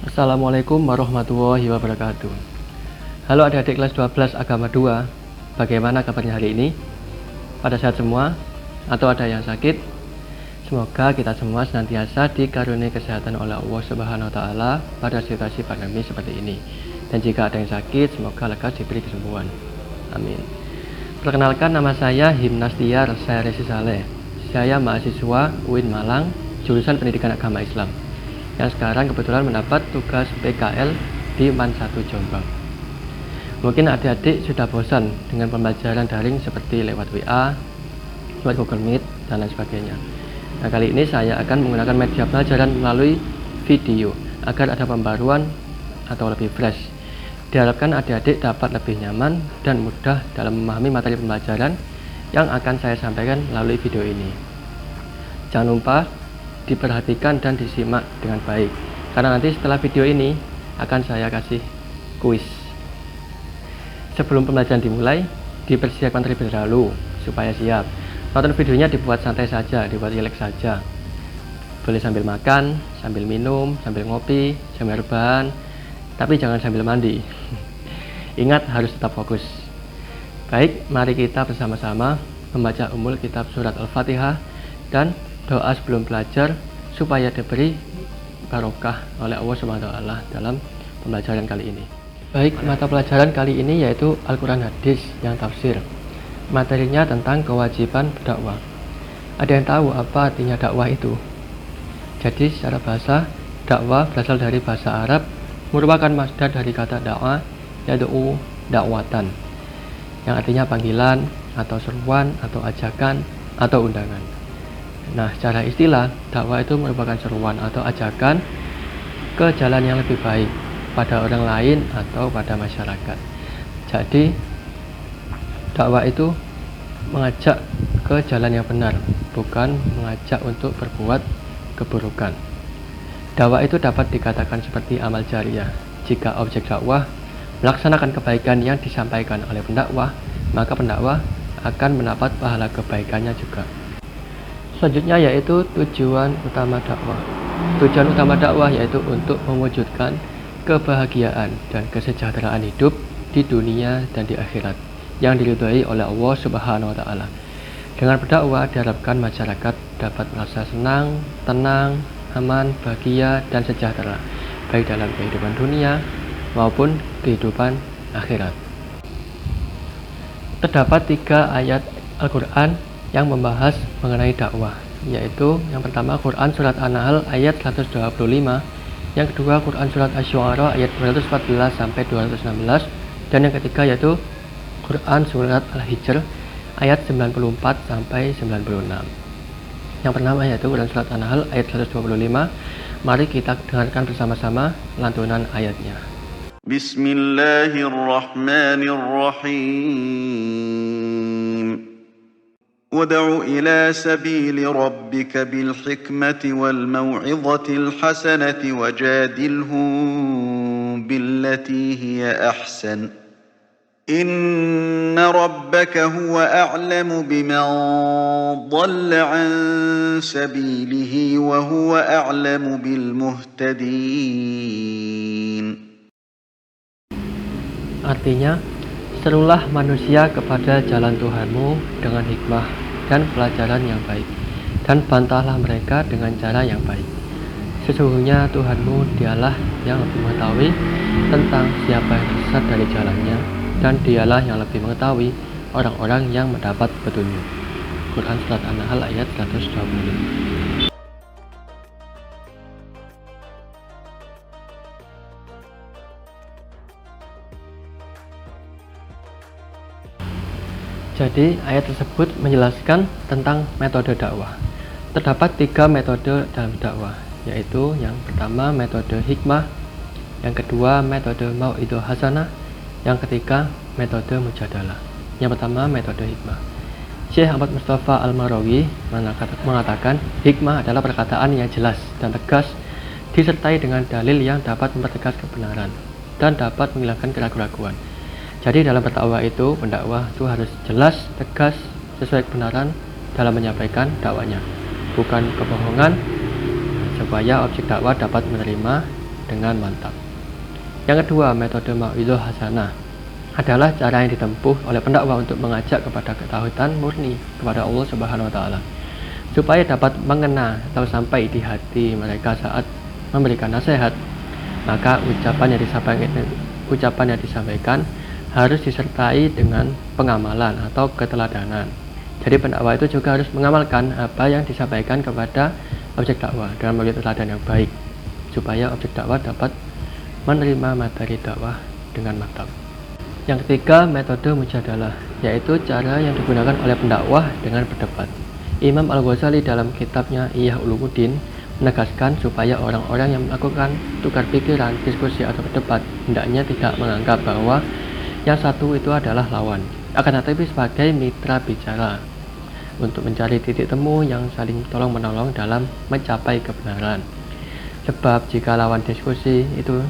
Assalamualaikum warahmatullahi wabarakatuh. Halo adik-adik kelas 12 Agama 2. Bagaimana kabarnya hari ini? Pada sehat semua? Atau ada yang sakit? Semoga kita semua senantiasa dikaruniai kesehatan oleh Allah Subhanahu wa taala pada situasi pandemi seperti ini. Dan jika ada yang sakit, semoga lekas diberi kesembuhan. Amin. Perkenalkan, nama saya Himnastiar Sairesi Saleh. Saya mahasiswa UIN Malang, jurusan Pendidikan Agama Islam, yang sekarang kebetulan mendapat tugas PKL di MAN 1 Jombang. Mungkin adik-adik sudah bosan dengan pembelajaran daring seperti lewat WA, lewat Google Meet, dan lain sebagainya. Nah, kali ini saya akan menggunakan media pelajaran melalui video agar ada pembaruan atau lebih fresh. Diharapkan adik-adik dapat lebih nyaman dan mudah dalam memahami materi pembelajaran yang akan saya sampaikan melalui video ini. Jangan lupa diperhatikan dan disimak dengan baik, karena nanti setelah video ini akan saya kasih kuis. Sebelum pembelajaran dimulai, dipersiapkan terlebih dahulu supaya siap. Nonton videonya dibuat santai saja, dibuat rileks saja. Boleh sambil makan, sambil minum, sambil ngopi, sambil rebahan, tapi jangan sambil mandi. Ingat, harus tetap fokus. Baik, mari kita bersama-sama membaca umul kitab surat Al-Fatihah dan doa sebelum belajar supaya diberi barokah oleh Allah Subhanahu wa taala dalam pembelajaran kali ini. Baik, mata pelajaran kali ini yaitu Al-Quran Hadis yang tafsir. Materinya tentang kewajiban berdakwah. Ada yang tahu apa artinya dakwah itu? Jadi secara bahasa, dakwah berasal dari bahasa Arab, merupakan masdar dari kata dakwah, yaitu dakwatan, yang artinya panggilan atau seruan atau ajakan atau undangan. Nah, secara istilah, dakwah itu merupakan seruan atau ajakan ke jalan yang lebih baik pada orang lain atau pada masyarakat. Jadi, dakwah itu mengajak ke jalan yang benar, bukan mengajak untuk berbuat keburukan. Dakwah itu dapat dikatakan seperti amal jariah. Jika objek dakwah melaksanakan kebaikan yang disampaikan oleh pendakwah, maka pendakwah akan mendapat pahala kebaikannya juga. Selanjutnya yaitu tujuan utama dakwah. Tujuan utama dakwah yaitu untuk mewujudkan kebahagiaan dan kesejahteraan hidup di dunia dan di akhirat yang diridhai oleh Allah Subhanahu wa taala. Dengan berdakwah diharapkan masyarakat dapat merasa senang, tenang, aman, bahagia, dan sejahtera, baik dalam kehidupan dunia maupun kehidupan akhirat. Terdapat 3 ayat Al-Quran yang membahas mengenai dakwah, yaitu yang pertama Quran Surat An-Nahl ayat 125, yang kedua Quran Surat Asy-Syu'ara ayat 214 sampai 216, dan yang ketiga yaitu Quran Surat Al-Hijr ayat 94 sampai 96. Yang pertama yaitu Quran Surat An-Nahl ayat 125. Mari kita dengarkan bersama-sama lantunan ayatnya. Bismillahirrahmanirrahim. وادع إلى سبيل ربك بالحكمة والموعظة الحسنة وجادلهم بالتي هي أحسن إن ربك هو أعلم بمن ضل عن سبيله وهو أعلم بالمهتدين. Artinya, serulah manusia kepada jalan Tuhanmu dengan hikmah dan pelajaran yang baik, dan bantahlah mereka dengan cara yang baik. Sesungguhnya Tuhanmu dialah yang lebih mengetahui tentang siapa yang tersesat dari jalannya, dan dialah yang lebih mengetahui orang-orang yang mendapat petunjuk. Quran Surat An-Nahl ayat 125. Jadi, ayat tersebut menjelaskan tentang metode dakwah. Terdapat 3 metode dalam dakwah, yaitu yang pertama metode hikmah, yang kedua metode mau'idhah hasanah, yang ketiga metode mujadalah. Yang pertama metode hikmah. Syekh Ahmad Mustafa Al-Marawi mengatakan hikmah adalah perkataan yang jelas dan tegas disertai dengan dalil yang dapat mempertegas kebenaran dan dapat menghilangkan keraguan-keraguan. Jadi dalam berdakwah itu, pendakwah itu harus jelas, tegas, sesuai kebenaran dalam menyampaikan dakwanya, bukan kebohongan, supaya objek dakwah dapat menerima dengan mantap. Yang kedua, metode mau'izah hasanah adalah cara yang ditempuh oleh pendakwah untuk mengajak kepada ketauhidan murni kepada Allah Subhanahu wa taala, supaya dapat mengena atau sampai di hati mereka saat memberikan nasihat. Maka ucapan yang disampaikan harus disertai dengan pengamalan atau keteladanan. Jadi pendakwah itu juga harus mengamalkan apa yang disampaikan kepada objek dakwah dengan memberi teladan yang baik, supaya objek dakwah dapat menerima materi dakwah dengan mantap. Yang ketiga, metode mujadalah, yaitu cara yang digunakan oleh pendakwah dengan berdebat. Imam Al-Ghazali dalam kitabnya Ihya Ulumuddin menegaskan supaya orang-orang yang melakukan tukar pikiran, diskusi atau berdebat hendaknya tidak menganggap bahwa yang satu itu adalah lawan, akan tetapi sebagai mitra bicara untuk mencari titik temu yang saling tolong-menolong dalam mencapai kebenaran. Sebab jika lawan diskusi itu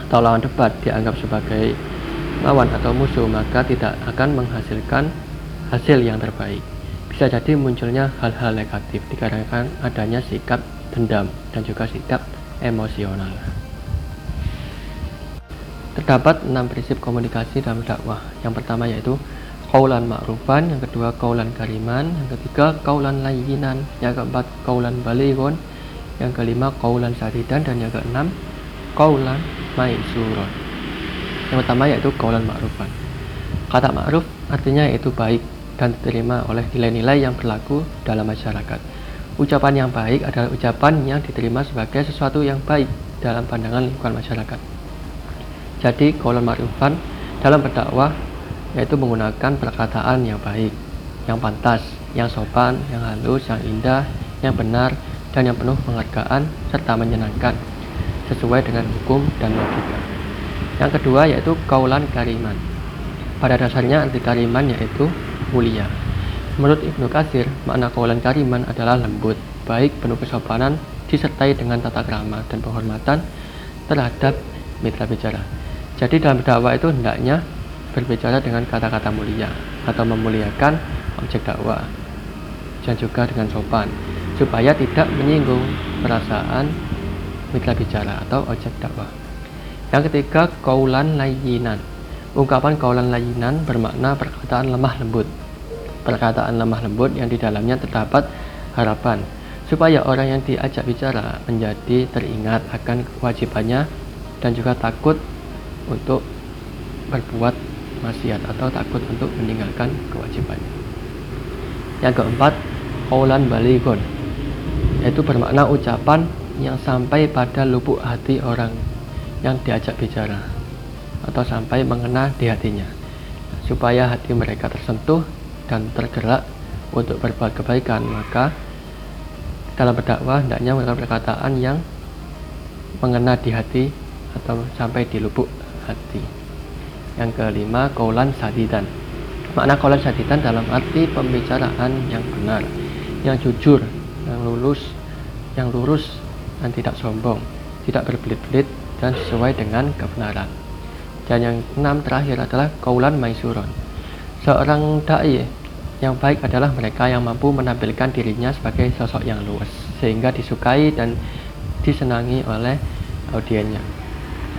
atau lawan debat dianggap sebagai lawan atau musuh, maka tidak akan menghasilkan hasil yang terbaik. Bisa jadi munculnya hal-hal negatif dikarenakan adanya sikap dendam dan juga sikap emosional. Terdapat 6 prinsip komunikasi dalam dakwah. Yang pertama yaitu qaulan ma'rufan, yang kedua qaulan kariman, yang ketiga qaulan layyinan, yang keempat qaulan balighun, yang kelima qaulan sadidan, dan yang keenam qaulan maisuron. Yang pertama yaitu qaulan ma'rufan. Kata ma'ruf artinya yaitu baik dan diterima oleh nilai-nilai yang berlaku dalam masyarakat. Ucapan yang baik adalah ucapan yang diterima sebagai sesuatu yang baik dalam pandangan lingkungan masyarakat. Jadi qaulan ma'rufan dalam berdakwah yaitu menggunakan perkataan yang baik, yang pantas, yang sopan, yang halus, yang indah, yang benar, dan yang penuh penghargaan serta menyenangkan sesuai dengan hukum dan logika. Yang kedua yaitu qaulan kariman. Pada dasarnya arti kariman yaitu mulia. Menurut Ibnu Katsir, makna qaulan kariman adalah lembut, baik, penuh kesopanan, disertai dengan tata krama dan penghormatan terhadap mitra bicara. Jadi dalam berdakwah itu hendaknya berbicara dengan kata-kata mulia atau memuliakan objek dakwah, dan juga dengan sopan, supaya tidak menyinggung perasaan mitra bicara atau objek dakwah. Yang ketiga, qaulan layyinan. Ungkapan qaulan layyinan bermakna perkataan lemah lembut. Perkataan lemah lembut yang di dalamnya terdapat harapan, supaya orang yang diajak bicara menjadi teringat akan kewajibannya dan juga takut untuk berbuat maksiat atau takut untuk meninggalkan kewajibannya. Yang keempat, qaulan balighun, yaitu bermakna ucapan yang sampai pada lubuk hati orang yang diajak bicara atau sampai mengena di hatinya, supaya hati mereka tersentuh dan tergerak untuk berbuat kebaikan. Maka dalam berdakwah hendaknya menggunakan perkataan yang mengena di hati atau sampai di lubuk hati. Yang kelima, qaulan sadidan. Makna qaulan sadidan dalam arti pembicaraan yang benar, yang jujur, yang lurus dan tidak sombong, tidak berbelit-belit dan sesuai dengan kebenaran. Dan yang enam terakhir adalah qaulan maisuron. Seorang dai yang baik adalah mereka yang mampu menampilkan dirinya sebagai sosok yang luas sehingga disukai dan disenangi oleh audiensnya.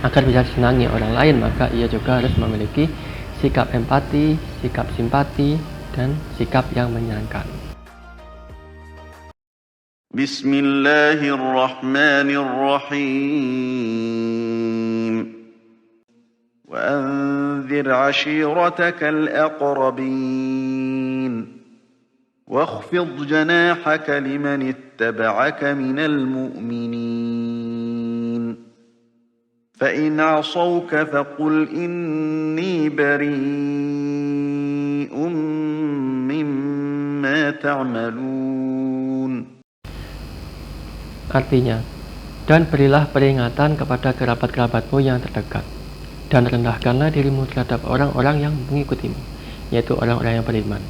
Agar bisa disenangi orang lain, maka ia juga harus memiliki sikap empati, sikap simpati, dan sikap yang menyenangkan. Bismillahirrahmanirrahim. Wa anzir 'ashiratakal aqrabin. Wakhfid janahaka liman ittaba'aka minal mu'minin. فإن عصوك فقل إني بريء مما تعملون. Artinya, dan berilah peringatan kepada kerabat-kerabatmu yang terdekat, dan rendahkanlah dirimu terhadap orang-orang yang mengikutimu, yaitu orang-orang yang beriman.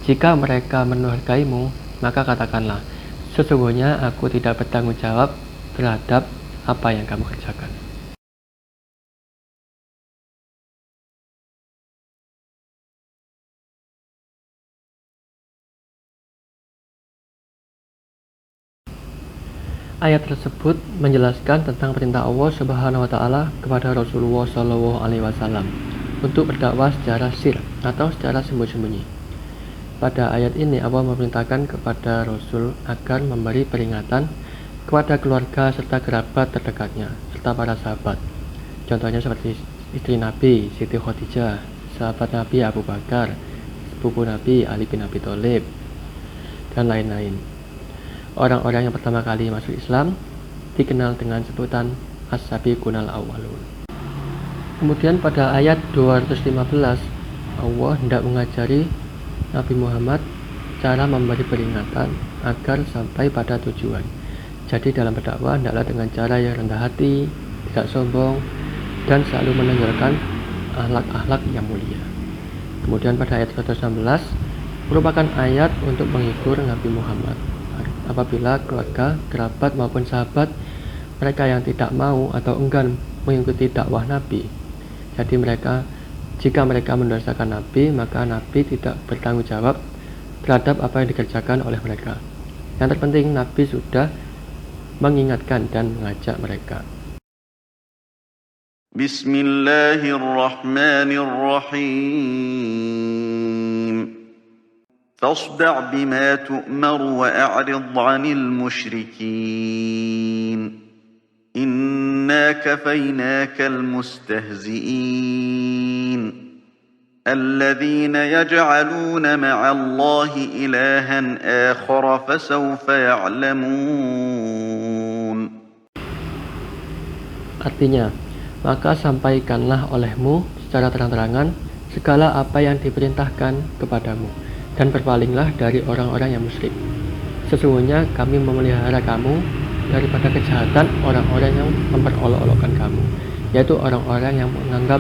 Jika mereka mendurhakaimu, maka katakanlah, sesungguhnya aku tidak bertanggung jawab terhadap apa yang kamu kerjakan. Ayat tersebut menjelaskan tentang perintah Allah Subhanahu wa taala kepada Rasulullah Shallallahu alaihi wasallam untuk berdakwah secara sir atau secara sembunyi-sembunyi. Pada ayat ini Allah memerintahkan kepada Rasul agar memberi peringatan kepada keluarga serta kerabat terdekatnya serta para sahabat. Contohnya seperti istri Nabi Siti Khadijah, sahabat Nabi Abu Bakar, sepupu Nabi Ali bin Abi Thalib, dan lain-lain. Orang-orang yang pertama kali masuk Islam dikenal dengan sebutan As-Sabiqunal Awwalun. Kemudian pada ayat 215 Allah hendak mengajari Nabi Muhammad cara memberi peringatan agar sampai pada tujuan. Jadi dalam berdakwah hendaklah dengan cara yang rendah hati, tidak sombong, dan selalu menonjolkan akhlak-akhlak yang mulia. Kemudian pada ayat 116 merupakan ayat untuk menghibur Nabi Muhammad apabila keluarga, kerabat maupun sahabat mereka yang tidak mau atau enggan mengikuti dakwah Nabi. Jadi jika mereka mendosakan Nabi, maka Nabi tidak bertanggung jawab terhadap apa yang dikerjakan oleh mereka. Yang terpenting Nabi sudah mengingatkan dan mengajak mereka. Bismillahirrahmanirrahim. فاصدع بما تؤمر وأعرض عن المشركين إنا كفيناك المستهزئين الذين يجعلون مع الله إلها آخر فسوف يعلمون. Artinya, maka sampaikanlah olehmu secara terang-terangan segala apa yang diperintahkan kepadamu, dan berpalinglah dari orang-orang yang musyrik. Sesungguhnya kami memelihara kamu daripada kejahatan orang-orang yang memperolok-olokkan kamu, yaitu orang-orang yang menganggap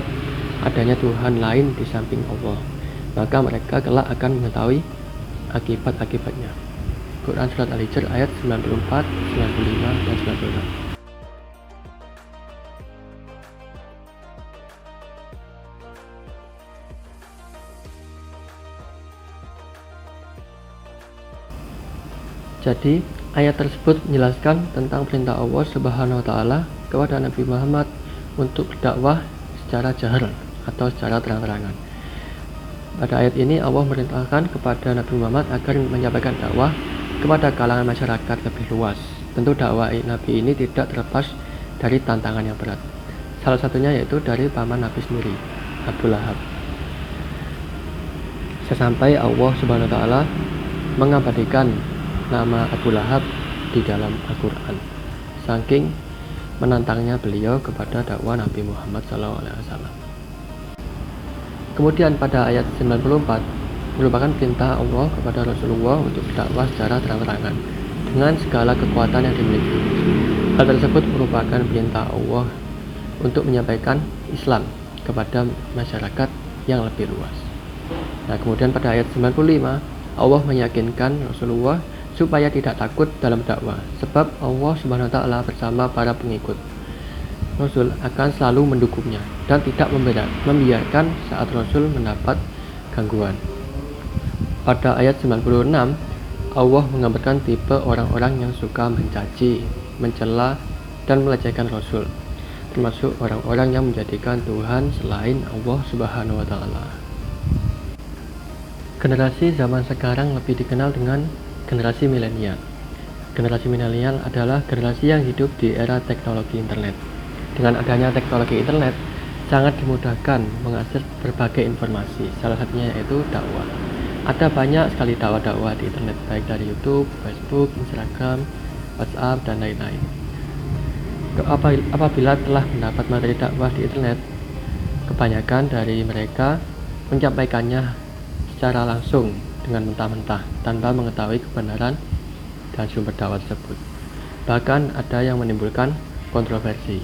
adanya Tuhan lain di samping Allah. Maka mereka kelak akan mengetahui akibat-akibatnya. Quran Surat Al-Hijr ayat 94, 95, dan 96. Jadi, ayat tersebut menjelaskan tentang perintah Allah Subhanahu wa taala kepada Nabi Muhammad untuk berdakwah secara jahar atau secara terang-terangan. Pada ayat ini Allah memerintahkan kepada Nabi Muhammad agar menyampaikan dakwah kepada kalangan masyarakat lebih luas. Tentu dakwah Nabi ini tidak terlepas dari tantangan yang berat. Salah satunya yaitu dari paman Nabi sendiri, Abu Lahab. Sesampai Allah Subhanahu wa taala mengabadikan nama Abu Lahab di dalam Al-Quran, saking menantangnya beliau kepada dakwah Nabi Muhammad SAW. Kemudian pada ayat 94 merupakan perintah Allah kepada Rasulullah untuk berdakwah secara terang-terangan dengan segala kekuatan yang dimiliki. Hal tersebut merupakan perintah Allah untuk menyampaikan Islam kepada masyarakat yang lebih luas. Nah, kemudian pada ayat 95 Allah meyakinkan Rasulullah supaya tidak takut dalam dakwah, sebab Allah Subhanahu wa taala bersama para pengikut. Rasul akan selalu mendukungnya dan tidak membiarkan saat Rasul mendapat gangguan. Pada ayat 96 Allah menggambarkan tipe orang-orang yang suka mencaci, mencela, dan melecehkan Rasul, termasuk orang-orang yang menjadikan Tuhan selain Allah Subhanahu wa taala. Generasi zaman sekarang lebih dikenal dengan generasi milenial. Generasi milenial adalah generasi yang hidup di era teknologi internet. Dengan adanya teknologi internet, sangat dimudahkan mengakses berbagai informasi, salah satunya yaitu dakwah. Ada banyak sekali dakwah-dakwah di internet, baik dari YouTube, Facebook, Instagram, WhatsApp, dan lain-lain. Apabila telah mendapat materi dakwah di internet, kebanyakan dari mereka menyampaikannya secara langsung dengan mentah-mentah tanpa mengetahui kebenaran dan sumber dakwah tersebut. Bahkan ada yang menimbulkan kontroversi.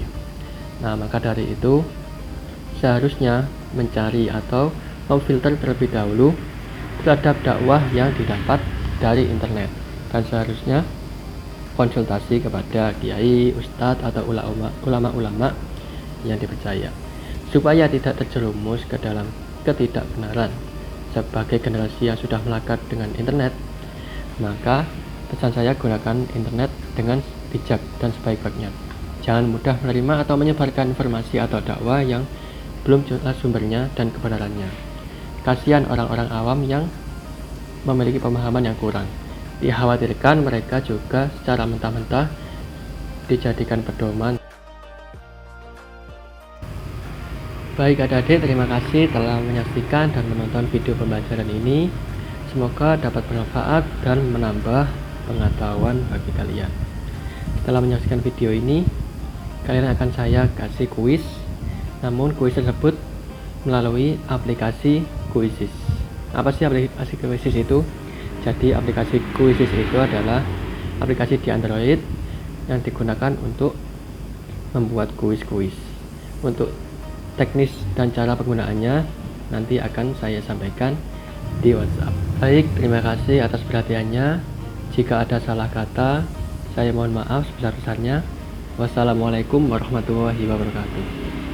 Nah, maka dari itu seharusnya mencari atau memfilter terlebih dahulu terhadap dakwah yang didapat dari internet, dan seharusnya konsultasi kepada kiai, ustadz, atau ulama-ulama yang dipercaya supaya tidak terjerumus ke dalam ketidakbenaran. Sebagai generasi yang sudah melekat dengan internet, maka pesan saya gunakan internet dengan bijak dan sebaik-baiknya. Jangan mudah menerima atau menyebarkan informasi atau dakwah yang belum jelas sumbernya dan kebenarannya. Kasihan orang-orang awam yang memiliki pemahaman yang kurang. Dikhawatirkan mereka juga secara mentah-mentah dijadikan pedoman. Baik adik-adik, terima kasih telah menyaksikan dan menonton video pembelajaran ini. Semoga dapat bermanfaat dan menambah pengetahuan bagi kalian. Setelah menyaksikan video ini, kalian akan saya kasih kuis. Namun kuis tersebut melalui aplikasi Quizzes. Apa sih aplikasi Quizzes itu? Jadi aplikasi Quizzes itu adalah aplikasi di Android yang digunakan untuk membuat kuis-kuis. Untuk teknis dan cara penggunaannya nanti akan saya sampaikan di WhatsApp. Baik, terima kasih atas perhatiannya. Jika ada salah kata, saya mohon maaf sebesar-besarnya. Wassalamualaikum warahmatullahi wabarakatuh.